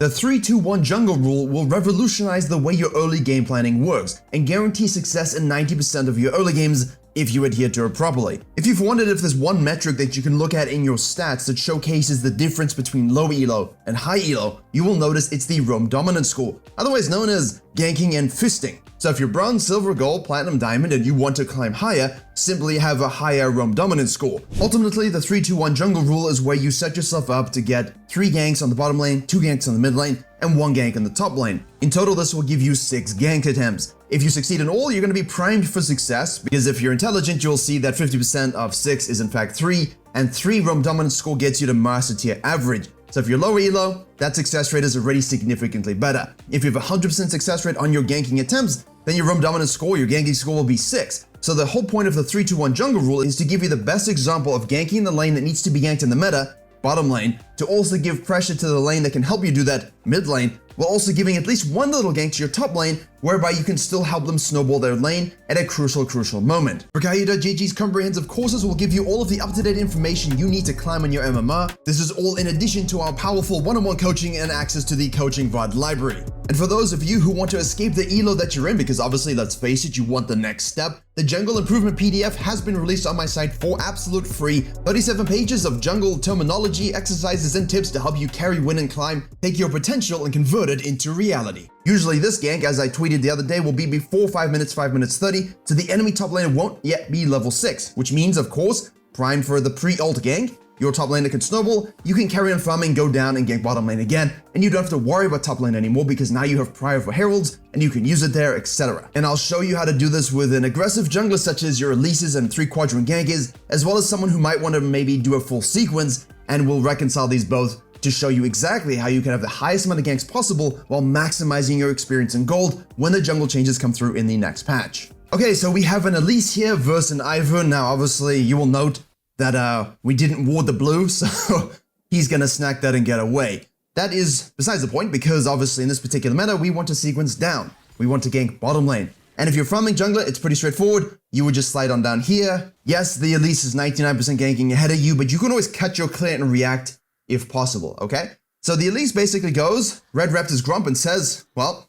The 3-2-1 jungle rule will revolutionize the way your early game planning works and guarantee success in 90% of your early games if you adhere to it properly. If you've wondered if there's one metric that you can look at in your stats that showcases the difference between low elo and high elo, you will notice it's the roam dominance score, otherwise known as ganking and fisting. So if you're bronze, silver, gold, platinum, diamond, and you want to climb higher, simply have a higher roam dominance score. Ultimately, the 3-2-1 jungle rule is where you set yourself up to get 3 ganks on the bottom lane, 2 ganks on the mid lane, and 1 gank in the top lane. In total, this will give you 6 gank attempts. If you succeed in all, you're going to be primed for success, because if you're intelligent, you'll see that 50% of 6 is in fact 3, and 3 roam dominance score gets you to master tier average. So if you're lower elo, that success rate is already significantly better. If you have a 100% success rate on your ganking attempts, then your roam dominance score, your ganking score will be 6. So the whole point of the 3-2-1 jungle rule is to give you the best example of ganking the lane that needs to be ganked in the meta, bottom lane, to also give pressure to the lane that can help you do that, mid lane, while also giving at least one little gank to your top lane, whereby you can still help them snowball their lane at a crucial moment. Virkayu.gg's comprehensive courses will give you all of the up-to-date information you need to climb on your MMR. This is all in addition to our powerful one-on-one coaching and access to the coaching VOD library. And for those of you who want to escape the elo that you're in, because obviously, let's face it, you want the next step, the Jungle Improvement PDF has been released on my site for absolute free. 37 pages of jungle terminology, exercises, and tips to help you carry, win, and climb, take your potential and convert it into reality. Usually this gank, as I tweeted the other day, will be before 5 minutes 30, so the enemy top laner won't yet be level 6, which means, of course, prime for the pre-ult gank. Your top laner can snowball, you can carry on farming, go down and gank bottom lane again, and you don't have to worry about top lane anymore because now you have prior for heralds and you can use it there, etc. And I'll show you how to do this with an aggressive jungler such as your Elises and 3-quadrant gankers, as well as someone who might want to maybe do a full sequence, and we'll reconcile these both to show you exactly how you can have the highest amount of ganks possible while maximizing your experience in gold when the jungle changes come through in the next patch. Okay, so we have an Elise here versus an Ivern. Now, obviously, you will note that we didn't ward the blue, so he's gonna snack that and get away. That is besides the point, because obviously in this particular meta, we want to sequence down. We want to gank bottom lane. And if you're farming jungler, it's pretty straightforward. You would just slide on down here. Yes, the Elise is 99% ganking ahead of you, but you can always cut your clear and react if possible, okay? So the Elise basically goes, red repped his grump and says, well,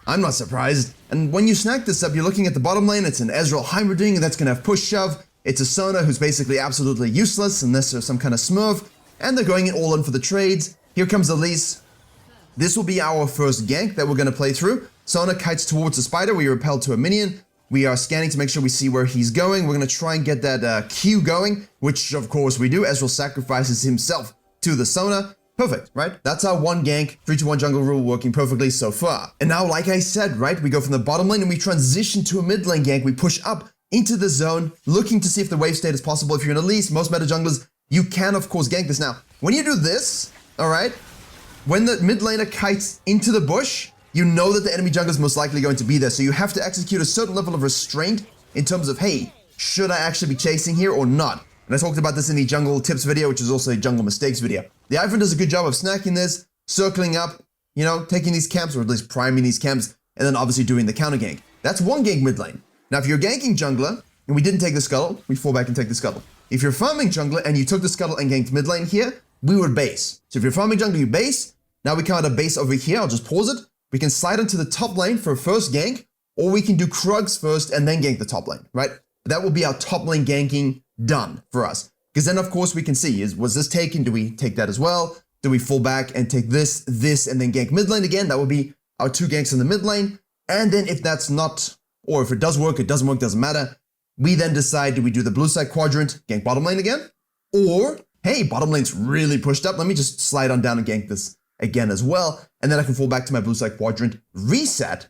I'm not surprised. And when you snack this up, you're looking at the bottom lane, it's an Ezreal Heimerdinger that's gonna have push shove. It's a Sona who's basically absolutely useless unless there's some kind of smurf, and they're going all in for the trades. Here comes Elise. This will be our first gank that we're gonna play through. Sona kites towards the spider, we repel to a minion. We are scanning to make sure we see where he's going. We're gonna try and get that Q going, which of course we do. Ezreal sacrifices himself to the Sona. Perfect, right? That's our one gank, 3-2-1 jungle rule working perfectly so far. And now, like I said, right, we go from the bottom lane and we transition to a mid lane gank. We push up into the zone, looking to see if the wave state is possible. If you're in Elise, most meta junglers, you can of course gank this. Now, when you do this, all right, when the mid laner kites into the bush, you know that the enemy jungler is most likely going to be there. So you have to execute a certain level of restraint in terms of, hey, should I actually be chasing here or not? And I talked about this in the jungle tips video, which is also a jungle mistakes video. The Ivern does a good job of snacking this, circling up, you know, taking these camps, or at least priming these camps, and then obviously doing the counter gank. That's one gank mid lane. Now, if you're ganking jungler, and we didn't take the scuttle, we fall back and take the scuttle. If you're farming jungler and you took the scuttle and ganked mid lane here, we would base. So if you're farming jungler, you base. Now we come out of base over here, I'll just pause it. We can slide into the top lane for a first gank, or we can do Krugs first and then gank the top lane, right? That will be our top lane ganking done for us. Because then of course we can see, was this taken? Do we take that as well? Do we fall back and take this, and then gank mid lane again? That will be our 2 ganks in the mid lane. And then if that's not, or if it does work, it doesn't work, doesn't matter. We then decide, do we do the blue side quadrant, gank bottom lane again? Or, hey, bottom lane's really pushed up. Let me just slide on down and gank this again as well. And then I can fall back to my blue side quadrant, reset,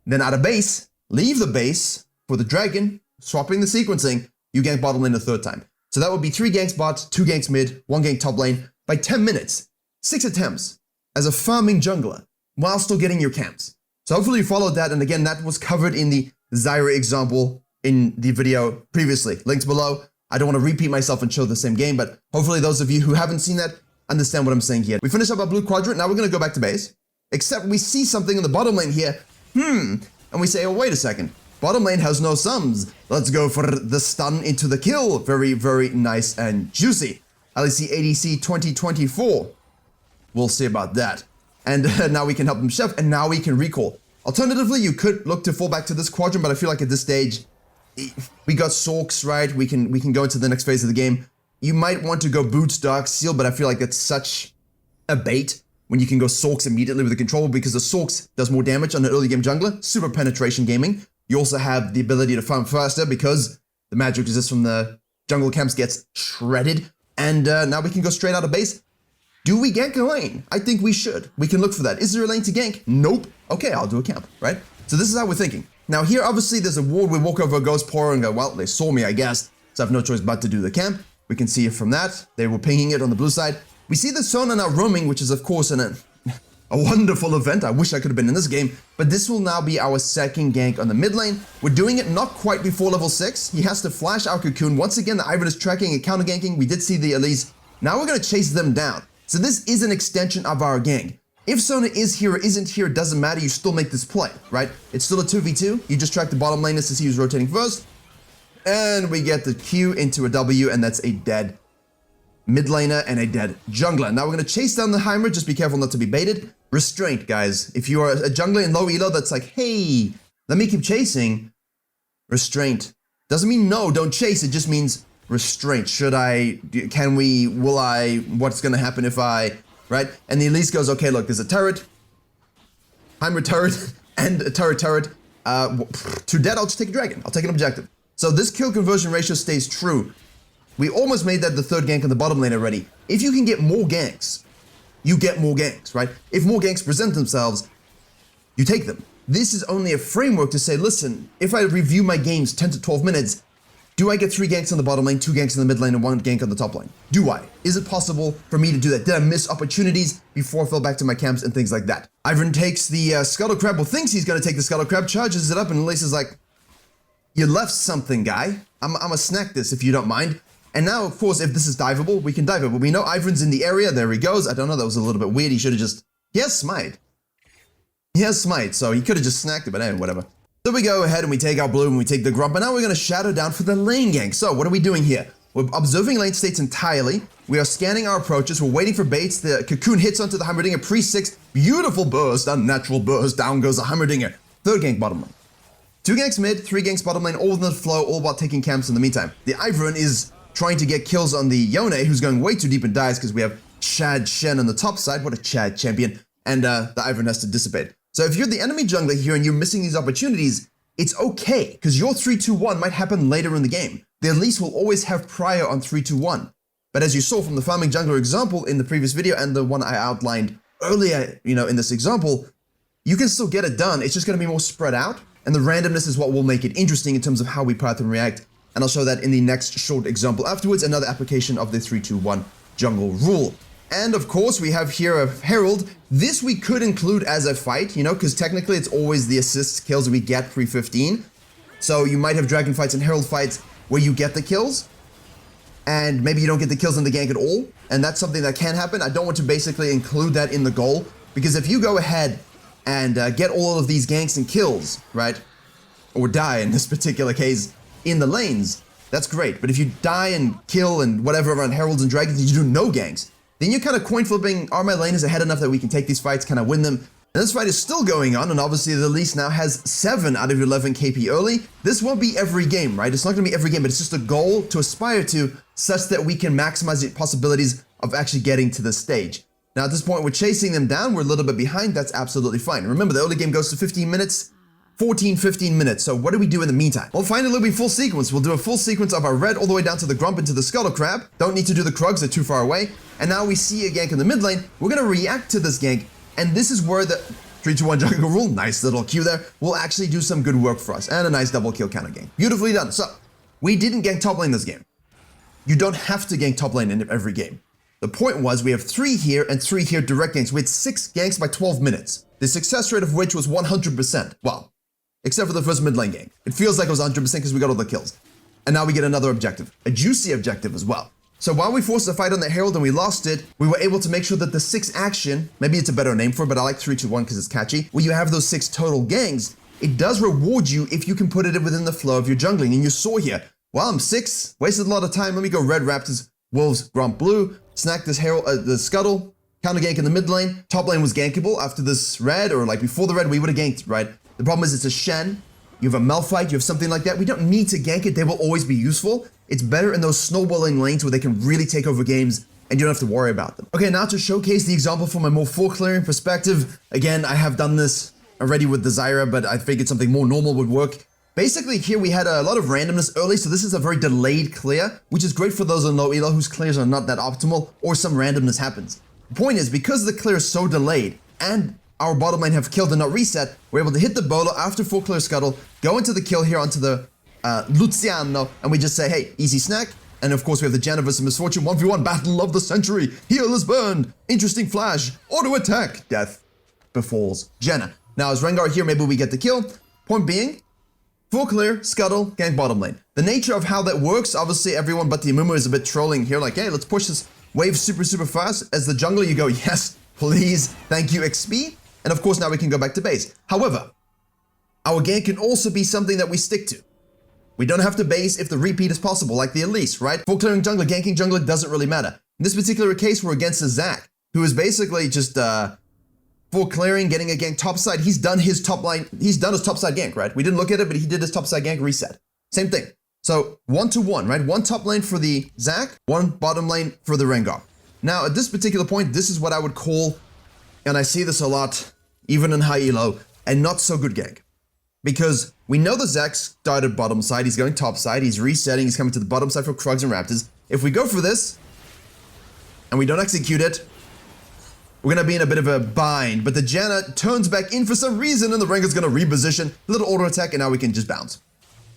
then out of base, leave the base for the dragon, swapping the sequencing, you gank bottom lane a 3rd time. So that would be 3 ganks bot, 2 ganks mid, 1 gank top lane by 10 minutes, 6 attempts as a farming jungler while still getting your camps. So hopefully you followed that, and again, that was covered in the Zyra example in the video previously. Links below. I don't want to repeat myself and show the same game, but hopefully those of you who haven't seen that understand what I'm saying here. We finished up our blue quadrant, now we're going to go back to base. Except we see something in the bottom lane here, and we say, oh, wait a second. Bottom lane has no sums. Let's go for the stun into the kill. Very, very nice and juicy. LEC ADC 2024. We'll see about that. And now we can help him chef, and now we can recall. Alternatively, you could look to fall back to this quadrant, but I feel like at this stage, we got Sorks, right? We can go into the next phase of the game. You might want to go Boots, Dark Seal, but I feel like that's such a bait when you can go Sorks immediately with the control, because the Sorks does more damage on an early game jungler. Super penetration gaming. You also have the ability to farm faster because the magic resist from the jungle camps gets shredded. And now we can go straight out of base. Do we gank a lane? I think we should. We can look for that. Is there a lane to gank? Nope. Okay, I'll do a camp, right? So this is how we're thinking. Now here, obviously, there's a ward. We walk over a ghost power and go, well, they saw me, I guess. So I have no choice but to do the camp. We can see it from that. They were pinging it on the blue side. We see the Sona now roaming, which is, of course, a wonderful event. I wish I could have been in this game. But this will now be our second gank on the mid lane. We're doing it not quite before level 6. He has to flash our cocoon. Once again, the Ivern is tracking and counter ganking. We did see the Elise. Now we're going to chase them down. So this is an extension of our gank. If Sona is here or isn't here, it doesn't matter. You still make this play, right? It's still a 2v2. You just track the bottom laners to see who's rotating first. And we get the Q into a W, and that's a dead mid laner and a dead jungler. Now we're going to chase down the Heimer. Just be careful not to be baited. Restraint, guys. If you are a jungler in low elo that's like, hey, let me keep chasing. Restraint. Doesn't mean no, don't chase. It just means restraint. Should I, can we, will I, what's going to happen if I, right? And the Elise goes, okay, look, there's a turret, Heimer turret, and a turret. To dead, I'll just take a dragon. I'll take an objective. So this kill conversion ratio stays true. We almost made that the third gank on the bottom lane already. If you can get more ganks, you get more ganks, right? If more ganks present themselves, you take them. This is only a framework to say, listen, if I review my games 10 to 12 minutes, do I get 3 ganks on the bottom lane, 2 ganks in the mid lane, and 1 gank on the top lane? Do I? Is it possible for me to do that? Did I miss opportunities before I fell back to my camps and things like that? Ivern takes the Scuttle Crab, well, thinks he's going to take the Scuttle Crab, charges it up, and Elise is like, you left something, guy. I'm going to snack this if you don't mind. And now, of course, if this is diveable, we can dive it. But we know Ivern's in the area. There he goes. I don't know. That was a little bit weird. He should have just... He has Smite. He has Smite, so he could have just snacked it, but anyway, whatever. So we go ahead and we take our blue and we take the Grump. And now we're going to shadow down for the lane gank. So what are we doing here? We're observing lane states entirely. We are scanning our approaches. We're waiting for baits. The cocoon hits onto the Heimerdinger. Pre-6. Beautiful burst. Unnatural burst. Down goes the Heimerdinger. Third gank bottom lane. 2 ganks mid, 3 ganks bottom lane, all in the flow, all about taking camps in the meantime. The Ivern is trying to get kills on the Yone, who's going way too deep in dives because we have Chad Shen on the top side. What a Chad champion. And the Ivern has to dissipate. So if you're the enemy jungler here and you're missing these opportunities, it's okay, because your 3-2-1 might happen later in the game. The Elise will always have prior on 3-2-1. But as you saw from the farming jungler example in the previous video and the one I outlined earlier, in this example, you can still get it done. It's just going to be more spread out. And the randomness is what will make it interesting in terms of how we path and react. And I'll show that in the next short example afterwards, another application of the 3-2-1 jungle rule. And of course, we have here a Herald. This we could include as a fight, because technically it's always the assist kills we get pre-15. So you might have Dragon fights and Herald fights where you get the kills, and maybe you don't get the kills in the gank at all. And that's something that can happen. I don't want to basically include that in the goal, because if you go ahead and get all of these ganks and kills, right, or die in this particular case, in the lanes, that's great. But if you die and kill and whatever around Heralds and Dragons and you do no ganks, then you're kind of coin flipping, are my laners ahead enough that we can take these fights, kind of win them? And this fight is still going on, and obviously the Elise now has 7 out of 11 KP early. This won't be every game, right? It's not going to be every game, but it's just a goal to aspire to, such that we can maximize the possibilities of actually getting to this stage. Now at this point, we're chasing them down, we're a little bit behind, that's absolutely fine. Remember, the early game goes to 15 minutes, 15 minutes. So what do we do in the meantime? Well, finally it'll be full sequence. We'll do a full sequence of our red all the way down to the Grump into the Scuttle Crab. Don't need to do the Krugs, they're too far away. And now we see a gank in the mid lane. We're going to react to this gank. And this is where the 3-2-1 jungle rule, nice little Q there, will actually do some good work for us. And a nice double kill counter gank. Beautifully done. So, we didn't gank top lane this game. You don't have to gank top lane in every game. The point was we have 3 here and 3 here direct ganks. We had 6 ganks by 12 minutes. The success rate of which was 100%. Well, except for the first mid lane gank. It feels like it was 100% because we got all the kills. And now we get another objective, a juicy objective as well. So while we forced a fight on the Herald and we lost it, we were able to make sure that the 6 action, maybe it's a better name for it, but I like 3-2-1 because it's catchy, where you have those 6 total ganks, it does reward you if you can put it within the flow of your jungling. And you saw here, well, I'm 6, wasted a lot of time, let me go red Raptors, Wolves, Grump Blue, snack this Herald, the Scuttle, counter gank in the mid lane. Top lane was gankable after this red, or like before the red, we would have ganked, right? The problem is it's a Shen. You have a Malphite, you have something like that. We don't need to gank it. They will always be useful. It's better in those snowballing lanes where they can really take over games and you don't have to worry about them. Okay, now to showcase the example from a more full clearing perspective. Again, I have done this already with the Zyra, but I figured something more normal would work. Basically, here we had a lot of randomness early, so this is a very delayed clear, which is great for those on low elo whose clears are not that optimal, or some randomness happens. The point is, because the clear is so delayed, and our bottom lane have killed and not reset, we're able to hit the bolo after full clear scuttle, go into the kill here onto the Luciano, and we just say, hey, easy snack. And of course, we have the Janna vs. Misfortune 1v1 battle of the century. Heal is burned. Interesting flash. Auto attack. Death befalls Janna. Now, as Rengar here, maybe we get the kill. Point being, full clear, scuttle, gank bottom lane. The nature of how that works, obviously everyone but the Amumu is a bit trolling here, like, hey, let's push this wave super fast. As the jungler, you go, yes, please, thank you, XP. And of course, now we can go back to base. However, our gank can also be something that we stick to. We don't have to base if the repeat is possible, like the Elise, right? Full clearing jungler, ganking jungler doesn't really matter. In this particular case, we're against a Zac, who is basically just full clearing, getting a gank topside. He's done his top line, he's done his topside gank, right? We didn't look at it, but he did his topside gank reset. Same thing. So 1-to-1, right? One top lane for the Zac, one bottom lane for the Rengar. Now, at this particular point, this is what I would call, and I see this a lot, even in high elo, a not so good gank. Because we know the Zac started bottom side, he's going top side, he's resetting, he's coming to the bottom side for Krugs and Raptors. If we go for this, and we don't execute it, we're gonna be in a bit of a bind. But the Janna turns back in for some reason, and the Rengar's gonna reposition, little auto attack, and now we can just bounce.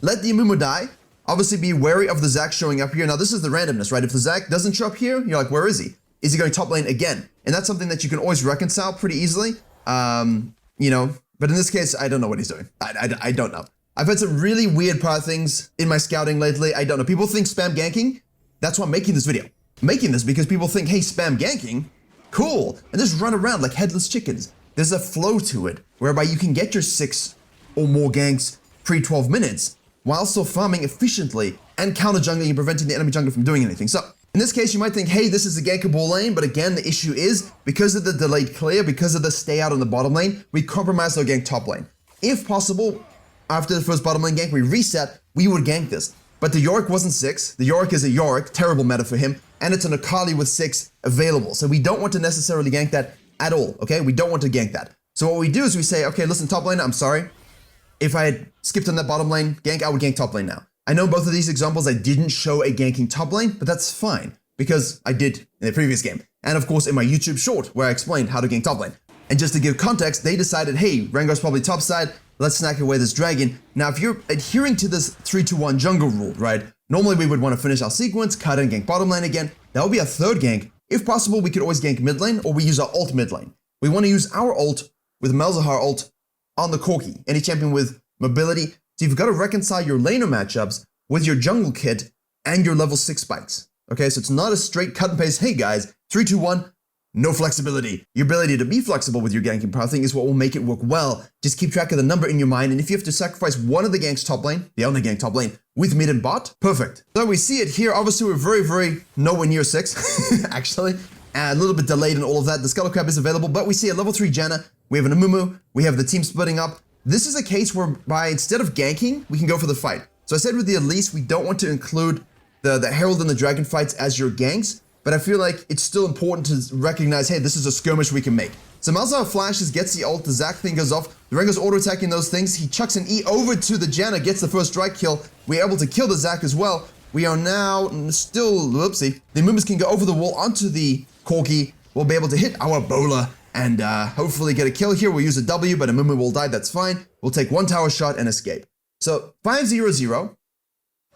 Let the Amumu die. Obviously be wary of the Zac showing up here. Now this is the randomness, right? If the Zac doesn't show up here, you're like, where is he? Is he going top lane again? And that's something that you can always reconcile pretty easily. You know, but in this case, I don't know what he's doing. I don't know. I've had some really weird power things in my scouting lately. I don't know. People think spam ganking. That's why I'm making this video. I'm making this because people think, hey, spam ganking, cool. And just run around like headless chickens. There's a flow to it whereby you can get your 6 or more ganks pre-12 minutes while still farming efficiently and counter jungling and preventing the enemy jungler from doing anything. So in this case, you might think, hey, this is a gankable lane, but again, the issue is because of the delayed clear, because of the stay out on the bottom lane, we compromise our gank top lane. If possible, after the first bottom lane gank, we reset, we would gank this. But the Yorick wasn't 6. The Yorick is a Yorick, terrible meta for him, and it's an Akali with 6 available. So we don't want to necessarily gank that at all, okay? We don't want to gank that. So what we do is we say, okay, listen, top lane, I'm sorry. If I had skipped on that bottom lane gank, I would gank top lane now. I know both of these examples I didn't show a ganking top lane, but that's fine because I did in the previous game. And of course in my YouTube short where I explained how to gank top lane. And just to give context, they decided, hey, Rengar's probably top side, let's snack away this dragon. Now if you're adhering to this 3-2-1 jungle rule, right? Normally we would want to finish our sequence, cut and gank bottom lane again. That would be our third gank. If possible, we could always gank mid lane or we use our ult mid lane. We want to use our ult with Malzahar ult on the Corki, any champion with mobility. So you've got to reconcile your laner matchups with your jungle kit and your level 6 spikes. Okay, so it's not a straight cut and paste, hey guys, 3-2-1, no flexibility. Your ability to be flexible with your ganking power thing is what will make it work well. Just keep track of the number in your mind, and if you have to sacrifice one of the ganks top lane, the only gank top lane, with mid and bot, perfect. So we see it here, obviously we're very nowhere near 6, actually. A little bit delayed in all of that. The Scuttle Crab is available, but we see a level 3 Janna, we have an Amumu, we have the team splitting up. This is a case whereby instead of ganking, we can go for the fight. So I said with the Elise, we don't want to include the Herald and the Dragon fights as your ganks, but I feel like it's still important to recognize, hey, this is a skirmish we can make. So Malzahar flashes, gets the ult, the Zac thing goes off, the Rengar's auto-attacking those things, he chucks an E over to the Janna, gets the first strike kill, we're able to kill the Zac as well. We are now still, whoopsie, the Mumbas can go over the wall onto the Corki, we'll be able to hit our bowler, and hopefully get a kill here. We'll use a W, but a Mumu will die, that's fine. We'll take one tower shot and escape. So 5-0-0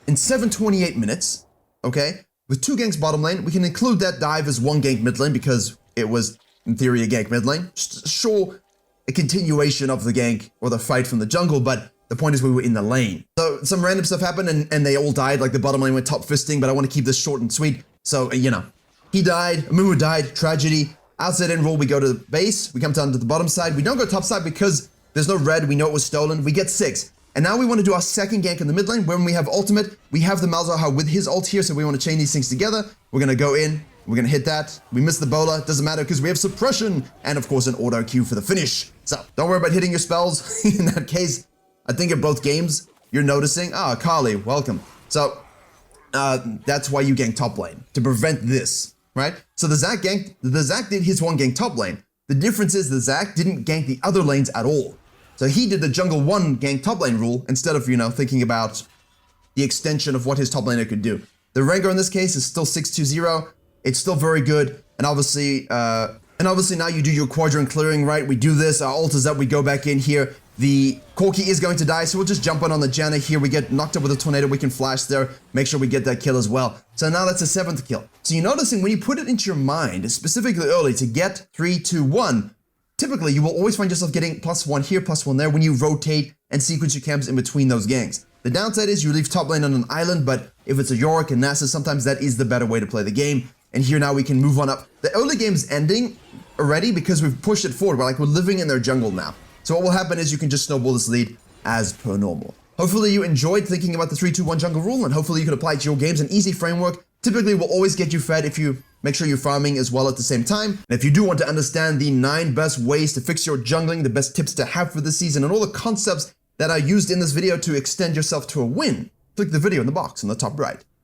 in 7:28 minutes, okay? With 2 ganks bottom lane, we can include that dive as 1 gank mid lane because it was, in theory, a gank mid lane. Just sure, a continuation of the gank or the fight from the jungle, but the point is we were in the lane. So some random stuff happened and they all died, like the bottom lane went top fisting, but I want to keep this short and sweet. So, you know, he died, Mumu died, tragedy. Outside in roll, we go to the base, we come down to the bottom side. We don't go top side because there's no red, we know it was stolen. We get 6. And now we want to do our second gank in the mid lane. When we have ultimate, we have the Malzahar with his ult here, so we want to chain these things together. We're going to go in, We're gonna hit that. We missed the bowler. Doesn't matter because we have suppression and of course an auto Q for the finish. So don't worry about hitting your spells. In that case, I think in both games you're noticing. Ah, Carly, welcome. So that's why you gank top lane, to prevent this, right? So the Zac did his one gank top lane. The difference is the Zac didn't gank the other lanes at all. So he did the jungle 1 gank top lane rule instead of, thinking about the extension of what his top laner could do. The Rengar in this case is still 620. It's still very good, and obviously now you do your quadrant clearing, right? We do this, our ult is up, we go back in here. The Corki is going to die, so we'll just jump on the Janna here. We get knocked up with a tornado, we can flash there, make sure we get that kill as well. So now that's a 7th kill. So you're noticing when you put it into your mind, specifically early, to get 3, 2, 1, typically you will always find yourself getting +1 here, +1 there when you rotate and sequence your camps in between those ganks. The downside is you leave top lane on an island, but if it's a Yorick and Nasus, sometimes that is the better way to play the game. And here now we can move on up. The early game's ending already because we've pushed it forward. We're living in their jungle now. So what will happen is you can just snowball this lead as per normal. Hopefully you enjoyed thinking about the 3-2-1 jungle rule, and hopefully you can apply it to your games. An easy framework typically will always get you fed if you make sure you're farming as well at the same time. And if you do want to understand the 9 best ways to fix your jungling, the best tips to have for this season, and all the concepts that are used in this video to extend yourself to a win, click the video in the box on the top right.